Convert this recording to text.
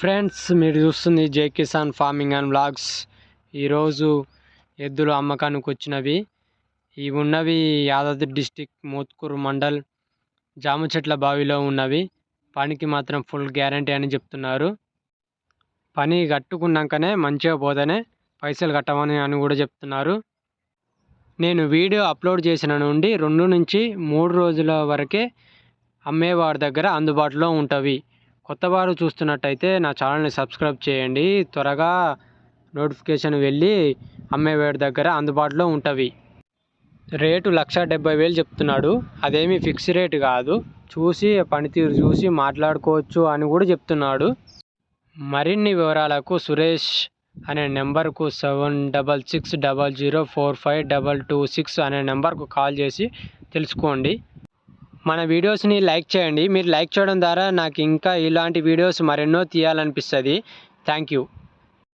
Friends, మీరు చూస్తుంది జై కిసాన్ ఫార్మింగ్ అండ్ వ్లాగ్స్. ఈరోజు ఎద్దులు అమ్మకానికి వచ్చినవి. ఇవి ఉన్నవి యాదాద్రి డిస్టిక్ మోత్కూరు మండల్ జామచెట్ల బావిలో ఉన్నవి. పనికి మాత్రం ఫుల్ గ్యారంటీ అని చెప్తున్నారు. పని కట్టుకున్నాకనే మంచిగా పోతేనే పైసలు కట్టమని అని కూడా చెప్తున్నారు. నేను వీడియో అప్లోడ్ చేసిన నుండి 2 నుంచి 3 రోజుల వరకే అమ్మేవారి దగ్గర అందుబాటులో ఉంటవి. కొత్తవారు చూస్తున్నట్టయితే నా ఛానల్ని సబ్స్క్రైబ్ చేయండి. త్వరగా నోటిఫికేషన్ వెళ్ళి అమ్మేవాడి దగ్గర అందుబాటులో ఉంటవి. రేటు 1,70,000 చెప్తున్నాడు. అదేమి ఫిక్స్ రేటు కాదు, చూసి పనితీరు చూసి మాట్లాడుకోవచ్చు అని కూడా చెప్తున్నాడు. మరిన్ని వివరాలకు సురేష్ అనే నెంబర్కు 7660045226 అనే నెంబర్కు కాల్ చేసి తెలుసుకోండి. మన వీడియోస్ని లైక్ చేయండి. మీరు లైక్ చేయడం ద్వారా నాకు ఇంకా ఇలాంటి వీడియోస్ మరెన్నో తీయాలనిపిస్తుంది. Thank you.